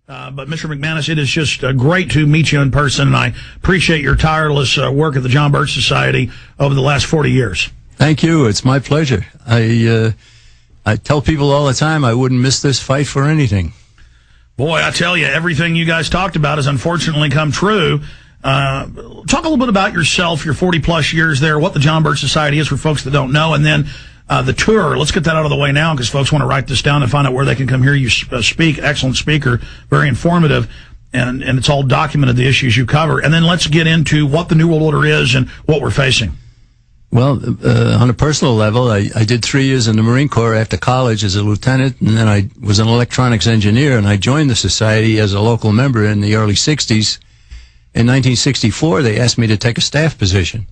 But Mr. McManus, it is just great to meet you in person, and I appreciate your tireless work at the John Birch Society over the last 40 years. Thank you. It's my pleasure. I tell people all the time I wouldn't miss this fight for anything. Boy, I tell you, everything you guys talked about has unfortunately come true. Talk a little bit about yourself, your 40-plus years there, what the John Birch Society is for folks that don't know, and then the tour. Let's get that out of the way now because folks want to write this down and find out where they can come hear you speak. Excellent speaker, very informative, and it's all documented, the issues you cover. And then let's get into what the New World Order is and what we're facing. Well, on a personal level, I did 3 years in the Marine Corps after college as a lieutenant, and then I was an electronics engineer, and I joined the Society as a local member in the early 60s. In 1964, they asked me to take a staff position.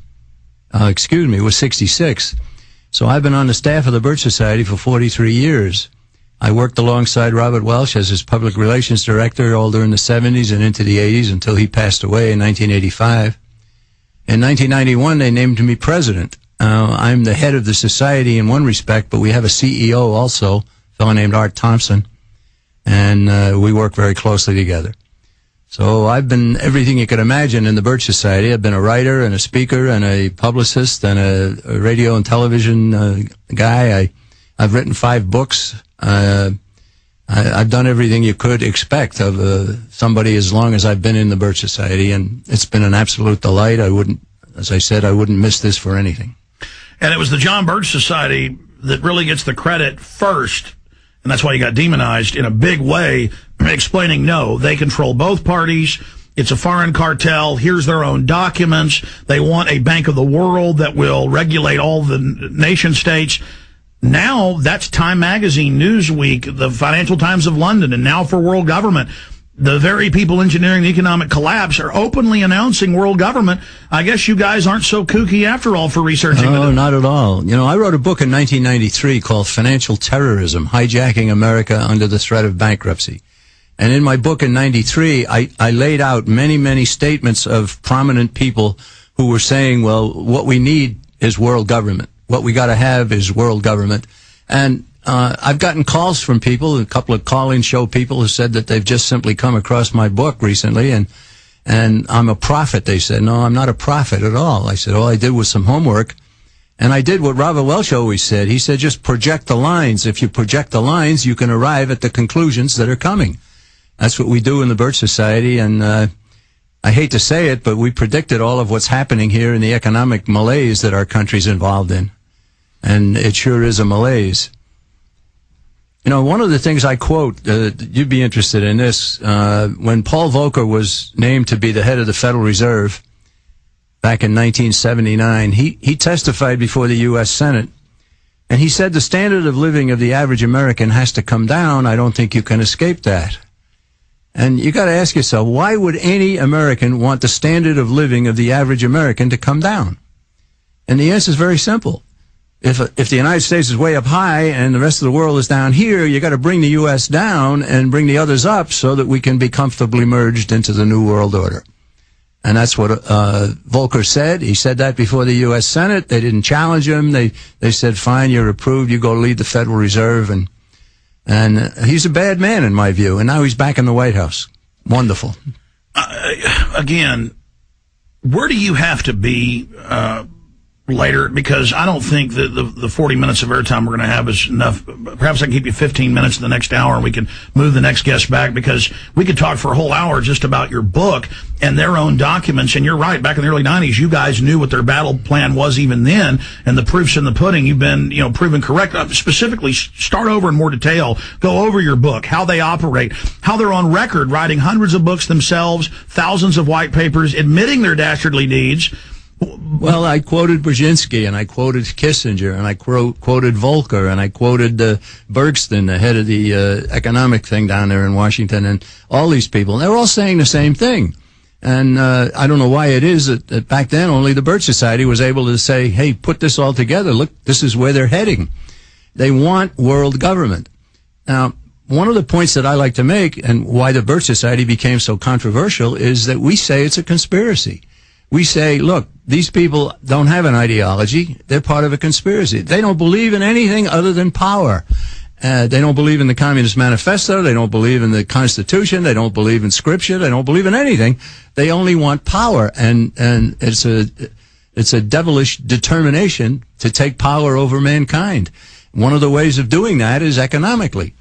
It was 66. So I've been on the staff of the Birch Society for 43 years. I worked alongside Robert Welch as his public relations director all during the 70s and into the 80s until he passed away in 1985. In 1991, they named me president. I'm the head of the society in one respect, but we have a CEO also, a fellow named Art Thompson, and we work very closely together. So I've been everything you could imagine in the Birch Society. I've been a writer and a speaker and a publicist and a radio and television guy. I've written 5 books. I've done everything you could expect of somebody as long as I've been in the Birch Society, and it's been an absolute delight. As I said, I wouldn't miss this for anything. And it was the John Birch Society that really gets the credit first, and that's why you got demonized in a big way, explaining, no, they control both parties. It's a foreign cartel. Here's their own documents. They want a Bank of the World that will regulate all the nation states. Now that's Time Magazine, Newsweek, the Financial Times of London, and now for world government. The very people engineering the economic collapse are openly announcing world government. I guess you guys aren't so kooky after all for researching. No, not at all. You know, I wrote a book in 1993 called Financial Terrorism, Hijacking America Under the Threat of Bankruptcy. And in my book in 93, I laid out many, many statements of prominent people who were saying, well, what we need is world government. What we got to have is world government. And I've gotten calls from people, a couple of call-in show people who said that they've just simply come across my book recently, and I'm a prophet. They said, no, I'm not a prophet at all. I said, all I did was some homework, and I did what Robert Welch always said. He said, just project the lines. If you project the lines, you can arrive at the conclusions that are coming. That's what we do in the Birch Society, and I hate to say it, but we predicted all of what's happening here in the economic malaise that our country's involved in. And it sure is a malaise. You know, one of the things I quote, you'd be interested in this, when Paul Volcker was named to be the head of the Federal Reserve back in 1979, he testified before the U.S. Senate, and he said the standard of living of the average American has to come down. I don't think you can escape that. And you got to ask yourself, why would any American want the standard of living of the average American to come down? And the answer is very simple. If the United States is way up high and the rest of the world is down here, you got to bring the U.S. down and bring the others up so that we can be comfortably merged into the New World Order. And that's what Volcker said. He said that before the U.S. Senate. They didn't challenge him. They said, fine, you're approved. You go lead the Federal Reserve. And he's a bad man in my view. And now he's back in the White House. Wonderful. Again, where do you have to be later? Because I don't think that the 40 minutes of airtime we're going to have is enough. Perhaps I can keep you 15 minutes in the next hour and we can move the next guest back, because we could talk for a whole hour just about your book and their own documents. And you're right, back in the early 90s, you guys knew what their battle plan was even then, and the proof's in the pudding. You've been, proven correct. Specifically, start over in more detail. Go over your book, how they operate, how they're on record writing hundreds of books themselves, thousands of white papers, admitting their dastardly deeds. Well, I quoted Brzezinski, and I quoted Kissinger, and I quoted Volcker, and I quoted Bergsten, the head of the economic thing down there in Washington, and all these people. And they're all saying the same thing. And I don't know why it is that back then only the Birch Society was able to say, hey, put this all together. Look, this is where they're heading. They want world government. Now, one of the points that I like to make, and why the Birch Society became so controversial, is that we say it's a conspiracy. We say, look, these people don't have an ideology. They're part of a conspiracy. They don't believe in anything other than power. They don't believe in the Communist Manifesto. They don't believe in the Constitution. They don't believe in Scripture. They don't believe in anything. They only want power, and it's a devilish determination to take power over mankind. One of the ways of doing that is economically.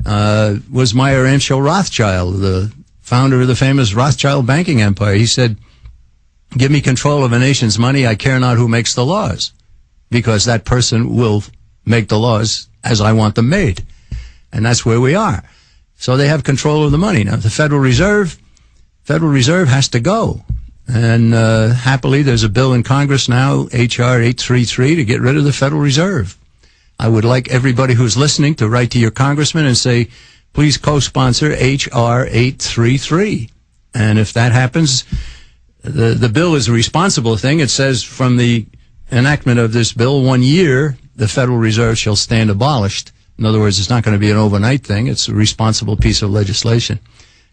Was Meyer Amschel Rothschild, the founder of the famous Rothschild banking empire. He said, "Give me control of a nation's money. I care not who makes the laws, because that person will make the laws as I want them made." And that's where we are. So they have control of the money. Now, the Federal Reserve has to go. And happily, there's a bill in Congress now, H.R. 833, to get rid of the Federal Reserve. I would like everybody who's listening to write to your congressman and say, please co-sponsor H.R. 833. And if that happens, the bill is a responsible thing. It says from the enactment of this bill, 1 year, the Federal Reserve shall stand abolished. In other words, it's not going to be an overnight thing. It's a responsible piece of legislation.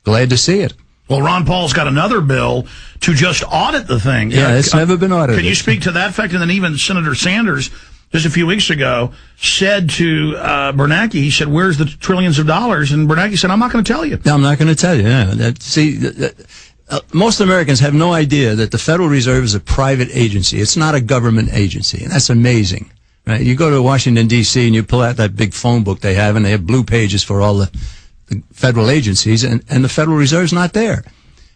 Glad to see it. Well, Ron Paul's got another bill to just audit the thing. Yeah, it's never been audited. Can you speak to that fact? And then even Senator Sanders, just a few weeks ago, said to Bernanke, he said, where's the trillions of dollars? And Bernanke said, I'm not going to tell you. No, I'm not going to tell you. Yeah. Most Americans have no idea that the Federal Reserve is a private agency. It's not a government agency, and that's amazing. Right? You go to Washington, D.C., and you pull out that big phone book they have, and they have blue pages for all the federal agencies, and the Federal Reserve's not there.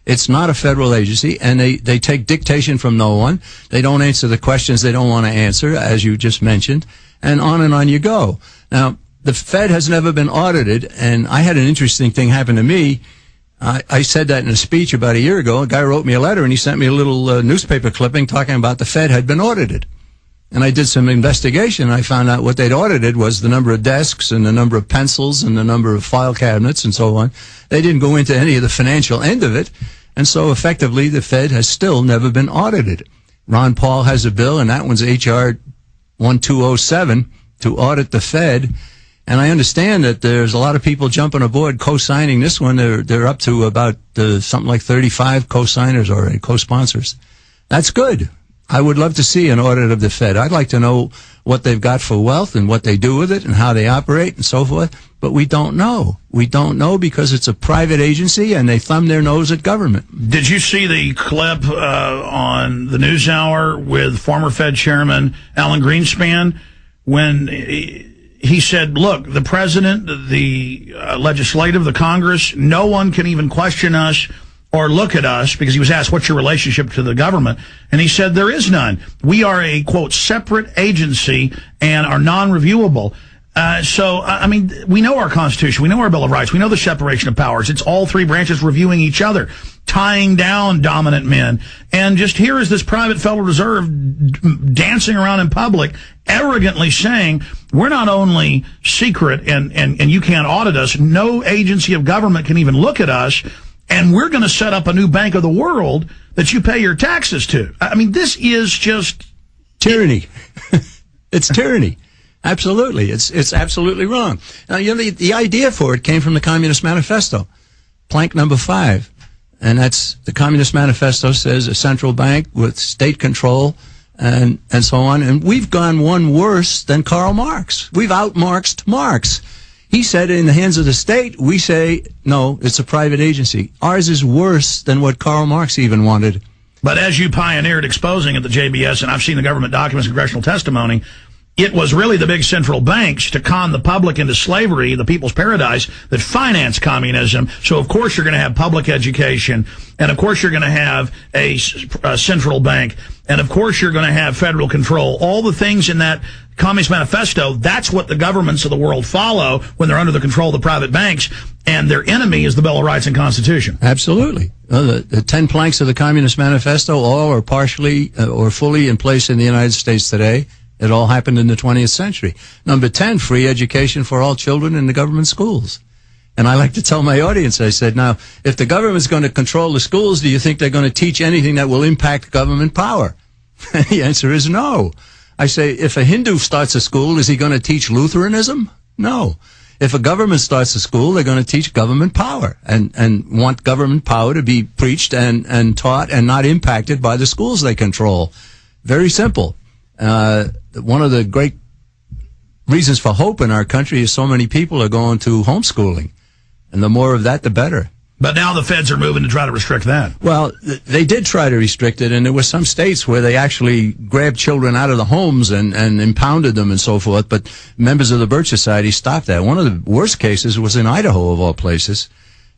It's not a federal agency, and they take dictation from no one. They don't answer the questions they don't want to answer, as you just mentioned, and on you go. Now, the Fed has never been audited, and I had an interesting thing happen to me. I said that in a speech about a year ago. A guy wrote me a letter, and he sent me a little newspaper clipping talking about the Fed had been audited. And I did some investigation. I found out what they'd audited was the number of desks and the number of pencils and the number of file cabinets and so on. They didn't go into any of the financial end of it. And so effectively, the Fed has still never been audited. Ron Paul has a bill, and that one's H.R. 1207 to audit the Fed. And I understand that there's a lot of people jumping aboard co-signing this one. They're up to about something like 35 co-signers already, co-sponsors. That's good. I would love to see an audit of the Fed. I'd like to know what they've got for wealth and what they do with it and how they operate and so forth. But we don't know. We don't know because it's a private agency and they thumb their nose at government. Did you see the clip on the NewsHour with former Fed Chairman Alan Greenspan when he said, look, the president, the legislative, the Congress, no one can even question us or look at us, because he was asked, what's your relationship to the government? And he said, there is none. We are a, quote, separate agency and are non-reviewable. So, I mean, we know our Constitution. We know our Bill of Rights. We know the separation of powers. It's all three branches reviewing each other, tying down dominant men. And just here is this private Federal Reserve dancing around in public, arrogantly saying, we're not only secret and you can't audit us, no agency of government can even look at us, and we're going to set up a new bank of the world that you pay your taxes to. I mean, this is just tyranny. It's tyranny. Absolutely. It's absolutely wrong. Now, you know, the idea for it came from the Communist Manifesto, plank number 5. And that's the Communist Manifesto says a central bank with state control and so on. And we've gone one worse than Karl Marx. We've outmarxed Marx. He said in the hands of the state, we say, no, it's a private agency. Ours is worse than what Karl Marx even wanted. But as you pioneered exposing at the JBS, and I've seen the government documents, congressional testimony, it was really the big central banks to con the public into slavery, the people's paradise, that financed communism. So, of course, you're going to have public education, and, of course, you're going to have a central bank, and, of course, you're going to have federal control. All the things in that Communist Manifesto, that's what the governments of the world follow when they're under the control of the private banks, and their enemy is the Bill of Rights and Constitution. Absolutely. The 10 planks of the Communist Manifesto, all are partially or fully in place in the United States today. It all happened in the 20th century. Number 10, free education for all children in the government schools. And I like to tell my audience, I said, now, if the government's going to control the schools, do you think they're going to teach anything that will impact government power? And the answer is no. I say, if a Hindu starts a school, is he going to teach Lutheranism? No. If a government starts a school, they're going to teach government power and want government power to be preached and taught and not impacted by the schools they control. Very simple. One of the great reasons for hope in our country is so many people are going to homeschooling. And the more of that, the better. But now the feds are moving to try to restrict that. Well, they did try to restrict it, and there were some states where they actually grabbed children out of the homes and impounded them and so forth, but members of the Birch Society stopped that. One of the worst cases was in Idaho, of all places,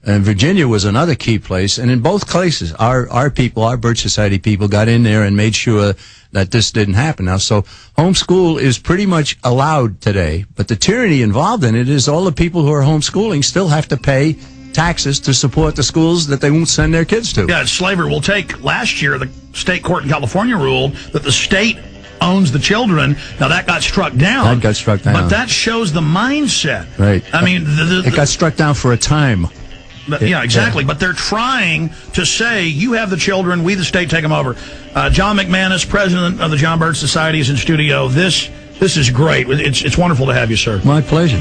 and Virginia was another key place, and in both cases, our people, our Birch Society people, got in there and made sure that this didn't happen. Now, so homeschool is pretty much allowed today, but the tyranny involved in it is all the people who are homeschooling still have to pay taxes to support the schools that they won't send their kids to. Yeah, it's slavery. We'll take last year, the state court in California ruled that the state owns the children. Now, that got struck down. That got struck down. But that shows the mindset. Right. I mean, it got struck down for a time. Yeah, exactly. But they're trying to say, you have the children, we the state take them over. John McManus, president of the John Birch Society, is in studio. This is great. It's wonderful to have you, sir. My pleasure.